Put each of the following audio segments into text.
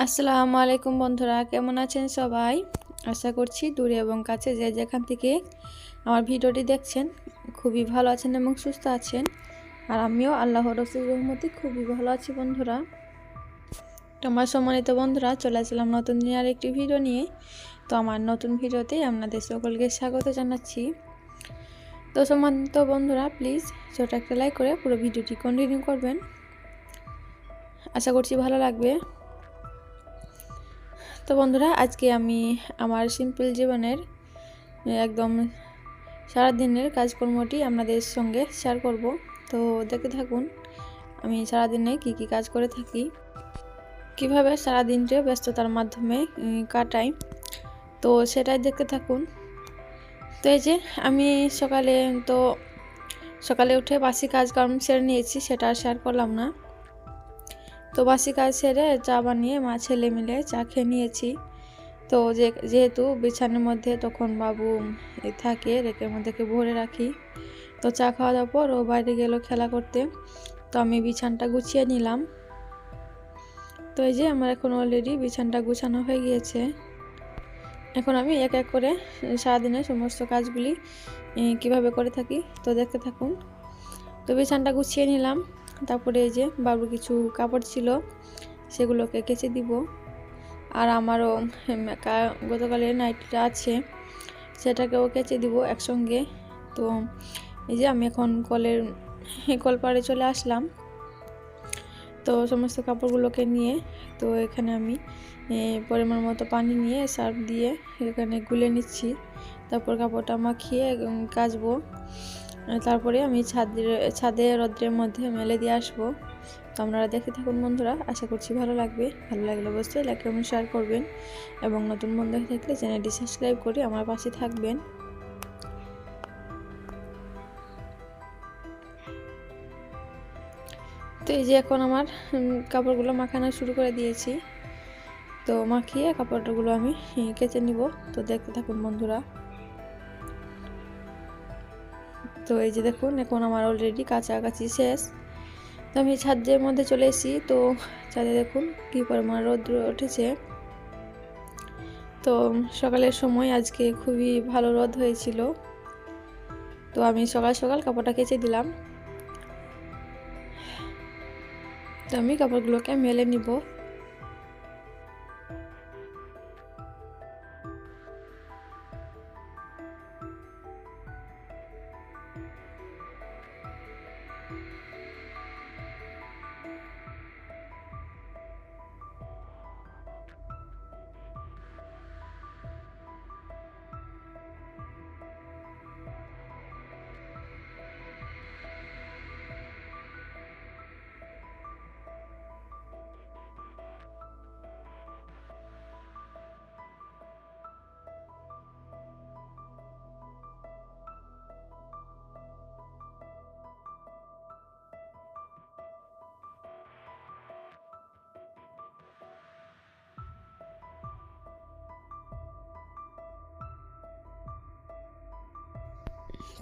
আসসালামু আলাইকুম বন্ধুরা, কেমন আছেন সবাই? আশা করছি দূরে এবং কাছে যে যেখান থেকে আমার ভিডিওটি দেখছেন খুবই ভালো আছেন এবং সুস্থ আছেন। আর আমিও আল্লাহর রহমতে খুবই ভালো আছি বন্ধুরা। তো আমার সম্মানিত বন্ধুরা, চলে আসলাম নতুন দিনের একটি ভিডিও নিয়ে। তো আমার নতুন ভিডিওতে আপনাদের সকলকে স্বাগত জানাচ্ছি। তো সম্মানিত বন্ধুরা, প্লিজ ছোট একটা লাইক করে পুরো ভিডিওটি কন্টিনিউ করবেন, আশা করছি ভালো লাগবে। তো বন্ধুরা, আজকে আমি আমার সিম্পল জীবনের একদম সারাদিনের কাজকর্মটি আপনাদের সঙ্গে শেয়ার করব। তো দেখতে থাকুন আমি সারাদিনে কি কি কাজ করে থাকি, কিভাবে সারাদিনটা ব্যস্ততার মাধ্যমে কাটাই, তো সেটাই দেখতে থাকুন। তো এই যে আমি সকালে উঠে বাসি কাজকর্ম সেরে নিয়েছি, সেটা আর শেয়ার করলাম না। তো বাসি কাজ সেরে চা বানিয়ে মা ছেলে মিলে চা খেয়ে নিয়েছি। তো যেহেতু বিছানার মধ্যে তখন বাবু থাকে, রেকের মধ্যে ভরে রাখি। তো চা খাওয়া দাওয়ার পর ও বাইরে গেল খেলা করতে, তো আমি বিছানটা গুছিয়ে নিলাম। তো এই যে আমার এখন অলরেডি বিছানটা গুছানো হয়ে গিয়েছে। এখন আমি এক এক করে সারাদিনের সমস্ত কাজগুলি কিভাবে করে থাকি তো দেখতে থাকুন। তো বিছানটা গুছিয়ে নিলাম, তারপরে এই যে বাবুর কিছু কাপড় ছিল সেগুলোকে কেচে দিব। আর আমারও গতকালের নাইটটা আছে, সেটাকেও কেচে দিব একসঙ্গে। তো এই যে আমি এখন কলপাড়ে চলে আসলাম। তো সমস্ত কাপড়গুলোকে নিয়ে তো এখানে আমি পরিমাণ মতো পানি নিয়ে সার্ফ দিয়ে এখানে গুলে নিচ্ছি। তারপর কাপড়টা মাখিয়ে কাচবো। তারপরে আমি ছাদে রোদ্রের মধ্যে মেলে দিয়ে আসবো। তো আপনারা দেখতে থাকুন বন্ধুরা, আশা করছি ভালো লাগবে। ভালো লাগলে অবশ্যই লাইক কমেন্ট শেয়ার করবেন এবং নতুন বন্ধু থাকলে চ্যানেলটি সাবস্ক্রাইব করে আমার পাশে থাকবেন। তো এই যে এখন আমার কাপড়গুলো মাখানো শুরু করে দিয়েছি। তো মাখিয়ে কাপড়গুলো আমি কেচে নিব। তো দেখতে থাকুন বন্ধুরা। তো এই যে দেখুন এখন আমার অলরেডি কাছাকাছি শেষ। তো আমি ছাদের মধ্যে চলে এসেছি। তো ছাদে দেখুন কি পরিমাণ রোদ্র উঠেছে। তো সকালের সময় আজকে খুবই ভালো রোদ হয়েছিল। তো আমি সকাল সকাল কাপড়টা কেচে দিলাম। তো আমি কাপড়গুলোকে মেলে নিব।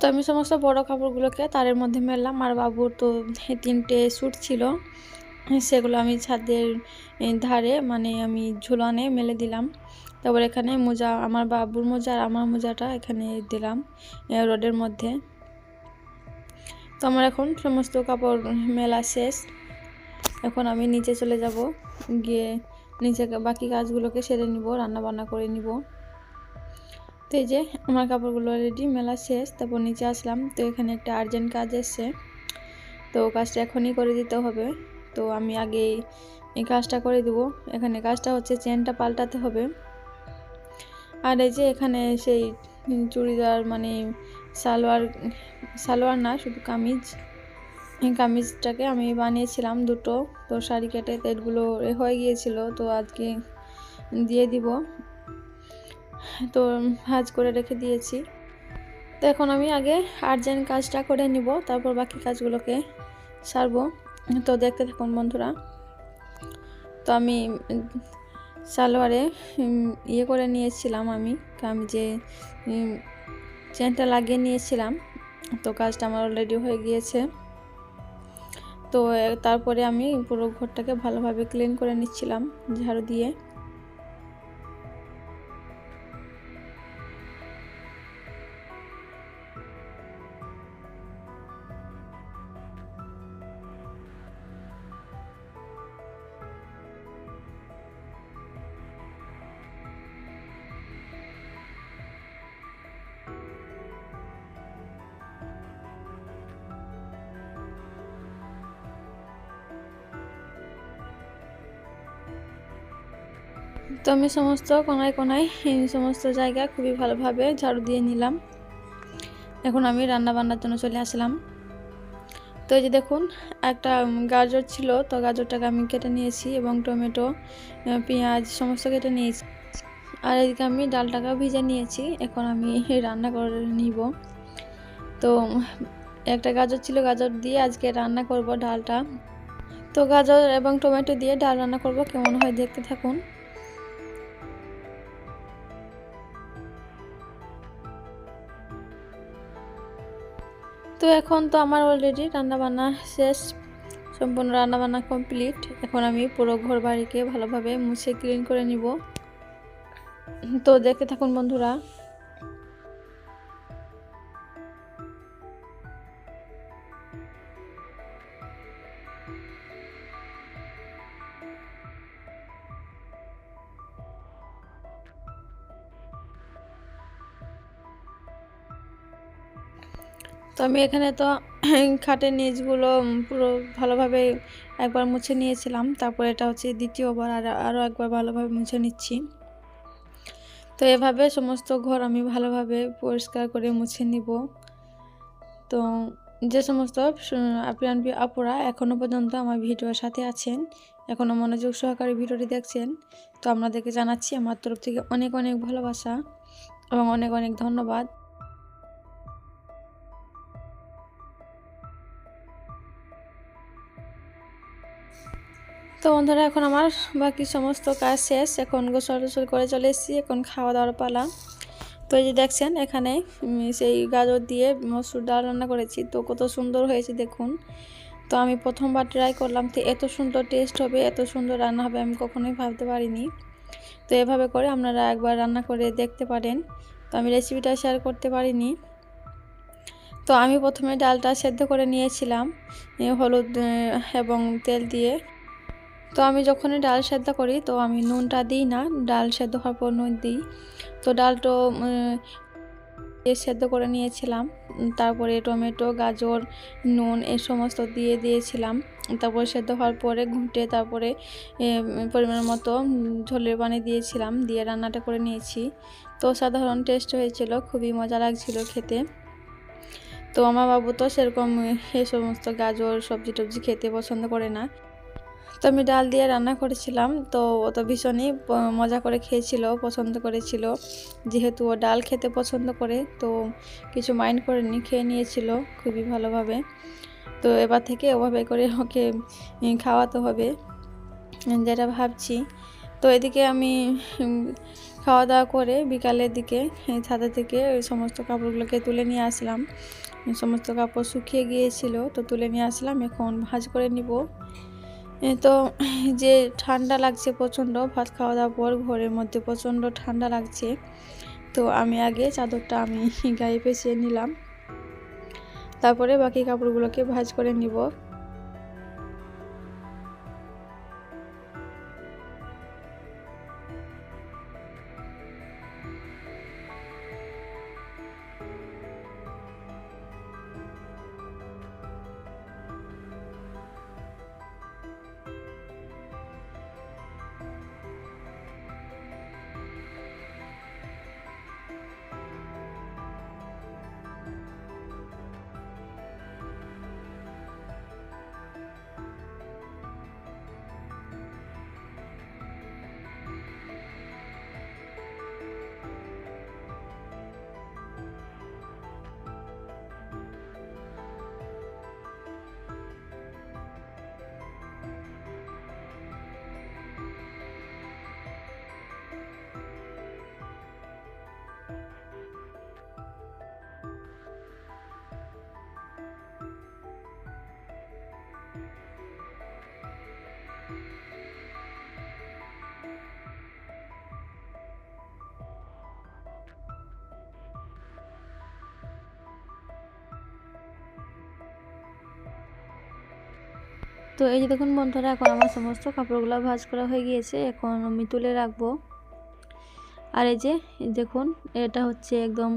তো আমি সমস্ত বড় কাপড়গুলোকে তারের মধ্যে মেললাম। আর বাবুর তো 3টে স্যুট ছিল, সেগুলো আমি ছাদের ধারে মানে আমি ঝুলানে মেলে দিলাম। তারপর এখানে মোজা, আমার বাবুর মোজা আর আমার মোজাটা এখানে দিলাম রোডের মধ্যে। তো আমার এখন সমস্ত কাপড় মেলা শেষ। এখন আমি নিচে চলে যাব, গিয়ে নিচে বাকি কাজগুলোকে সেরে নিব, রান্না বান্না করে নিব। তো এই যে আমার কাপড়গুলো রেডি, মেলা শেষ। তারপর নিচে আসলাম। তো এখানে একটা আর্জেন্ট কাজ এসছে, তো কাজটা এখনই করে দিতে হবে। তো আমি আগে এই কাজটা করে দেব। এখানে কাজটা হচ্ছে চেনটা পাল্টাতে হবে। আর এই যে এখানে সেই চুড়িদার মানে সালোয়ার না, শুধু কামিজটাকে আমি বানিয়েছিলাম দুটো। তো শাড়ি কেটে তেলগুলো হয়ে গিয়েছিল, তো আজকে দিয়ে দিব। তো ভাঁজ করে রেখে দিয়েছি। তো এখন আমি আগে আর্জেন্ট কাজটা করে নিব, তারপর বাকি কাজগুলোকে সারবো। তো দেখতে থাকুন বন্ধুরা। তো আমি সালোয়ারে করে নিয়েছিলাম, আমি কামিজে চেনটা লাগিয়ে নিয়েছিলাম। তো কাজটা আমার অলরেডি হয়ে গিয়েছে। তো তারপরে আমি পুরো ঘরটাকে ভালোভাবে ক্লিন করে নিচ্ছিলাম ঝাড়ু দিয়ে। তো আমি সমস্ত কোনায় কোনায় সমস্ত জায়গা খুবই ভালোভাবে ঝাড়ু দিয়ে নিলাম। এখন আমি রান্না বান্নার জন্য চলে আসলাম। তো এই যে দেখুন, একটা গাজর ছিল, তো গাজরটাকে আমি কেটে নিয়েছি এবং টমেটো, পেঁয়াজ সমস্ত কেটে নিয়েছি। আর এদিকে আমি ডালটাকে ভিজে নিয়েছি, এখন আমি রান্না করে নিব। তো একটা গাজর ছিল, গাজর দিয়ে আজকে রান্না করব ডালটা। তো গাজর এবং টমেটো দিয়ে ডাল রান্না করব, কেমন হয় দেখতে থাকুন। তো এখন তো আমার অলরেডি রান্নাবান্না শেষ, সম্পূর্ণ রান্নাবান্না কমপ্লিট। এখন আমি পুরো ঘর বাড়িকে ভালোভাবে মুছে ক্লিন করে নিব। তো দেখতে থাকুন বন্ধুরা। তো আমি এখানে তো খাটের নিচগুলো পুরো ভালোভাবে একবার মুছে নিয়েছিলাম, তারপর এটা হচ্ছে দ্বিতীয়বার আরও একবার ভালোভাবে মুছে নিচ্ছি। তো এভাবে সমস্ত ঘর আমি ভালোভাবে পরিষ্কার করে মুছে নিব। তো যে সমস্ত আপুরা এখনও পর্যন্ত আমার ভিডিওর সাথে আছেন, এখনও মনোযোগ সহকারে ভিডিওটি দেখছেন, তো আপনাদেরকে জানাচ্ছি আমার তরফ থেকে অনেক অনেক ভালোবাসা এবং অনেক অনেক ধন্যবাদ। তো বন্ধুরা, এখন আমার বাকি সমস্ত কাজ শেষ, এখন গোসল টোসল করে চলে এসেছি, এখন খাওয়া দাওয়ার পালা। তো এই যে দেখছেন, এখানে সেই গাজর দিয়ে মসুর ডাল রান্না করেছি, তো কত সুন্দর হয়েছে দেখুন। তো আমি প্রথমবার ট্রাই করলাম, তো এত সুন্দর টেস্ট হবে, এত সুন্দর রান্না হবে আমি কখনোই ভাবতে পারিনি। তো এভাবে করে আপনারা একবার রান্না করে দেখতে পারেন। তো আমি রেসিপিটা শেয়ার করতে পারিনি। তো আমি প্রথমে ডালটা সেদ্ধ করে নিয়েছিলাম হলুদ এবং তেল দিয়ে। তো আমি যখনই ডাল সেদ্ধ করি, তো আমি নুনটা দিই না, ডাল সেদ্ধ হওয়ার পর নুন দিই। তো ডালটা সেদ্ধ করে নিয়েছিলাম, তারপরে টমেটো, গাজর, নুন এই সমস্ত দিয়ে দিয়েছিলাম। তারপরে সেদ্ধ হওয়ার পরে ঘুঁটে তারপরে পরিমাণ মতো ঝোলের পানি দিয়েছিলাম, দিয়ে রান্নাটা করে নিয়েছি। তো সাধারণ টেস্ট হয়েছিল, খুবই মজা লাগছিল খেতে। তো আমার বাবু তো সেরকম এই সমস্ত গাজর সবজি টবজি খেতে পছন্দ করে না, তো আমি ডাল দিয়ে রান্না করেছিলাম, তো ও তো ভীষণই মজা করে খেয়েছিল, পছন্দ করেছিল, যেহেতু ও ডাল খেতে পছন্দ করে, তো কিছু মাইন্ড করেনি, খেয়ে নিয়েছিল খুবই ভালোভাবে। তো এবার থেকে ওভাবে করে ওকে খাওয়াতে হবে, যেটা ভাবছি। তো এদিকে আমি খাওয়া দাওয়া করে বিকালের দিকে ছাদে থেকে ওই সমস্ত কাপড়গুলোকে তুলে নিয়ে আসলাম। সমস্ত কাপড় শুকিয়ে গিয়েছিল, তো তুলে নিয়ে আসলাম, এখন ভাঁজ করে নিব। তো যে ঠান্ডা লাগছে প্রচণ্ড, ভাত খাওয়া দাওয়ার পর ঘরের মধ্যে প্রচণ্ড ঠান্ডা লাগছে। তো আমি আগে চাদরটা আমি গায়ে পেঁচিয়ে নিলাম, তারপরে বাকি কাপড়গুলোকে ভাঁজ করে নিব। তো এই যে দেখুন বন্ধুরা, এখন আমার সমস্ত কাপড়গুলো ভাঁজ করা হয়ে গিয়েছে, এখন আমি তুলে রাখবো। আর এই যে দেখুন, এটা হচ্ছে একদম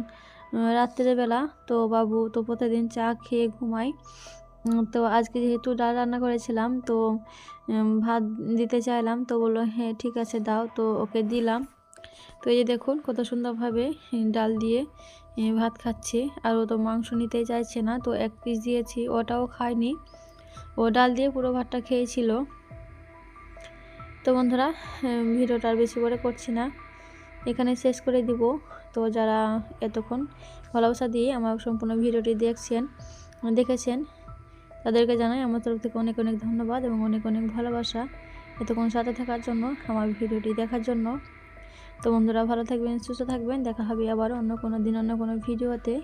রাত্রের বেলা। তো বাবু তো প্রতিদিন চা খেয়ে ঘুমায়। তো আজকে যেহেতু ডাল রান্না করেছিলাম, তো ভাত দিতে চাইলাম, তো বললো হ্যাঁ ঠিক আছে দাও, তো ওকে দিলাম। তো এই যে দেখুন কত সুন্দরভাবে ডাল দিয়ে ভাত খাচ্ছে। আর ও তো মাংস নিতেই চাইছে না, তো এক পিস দিয়েছি, ওটাও খায়নি, ও ডাল দিয়ে পুরো ভাতটা খেয়েছিল। তো বন্ধুরা, ভিডিওটা আর বেশি করে করছি না, এখানে শেষ করে দিব। তো যারা এতক্ষণ ভালোবাসা দিয়ে আমার সম্পূর্ণ ভিডিওটি দেখেছেন, তাদেরকে জানাই আমার তরফ থেকে অনেক অনেক ধন্যবাদ এবং অনেক অনেক ভালোবাসা এতক্ষণ সাথে থাকার জন্য, আমার ভিডিওটি দেখার জন্য। তো বন্ধুরা, ভালো থাকবেন, সুস্থ থাকবেন, দেখা হবে আবার অন্য কোনো দিন অন্য কোনো ভিডিওতে।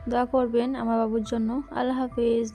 দোয়া করবেন আমার বাবুর জন্য। আল্লাহ হাফেজ।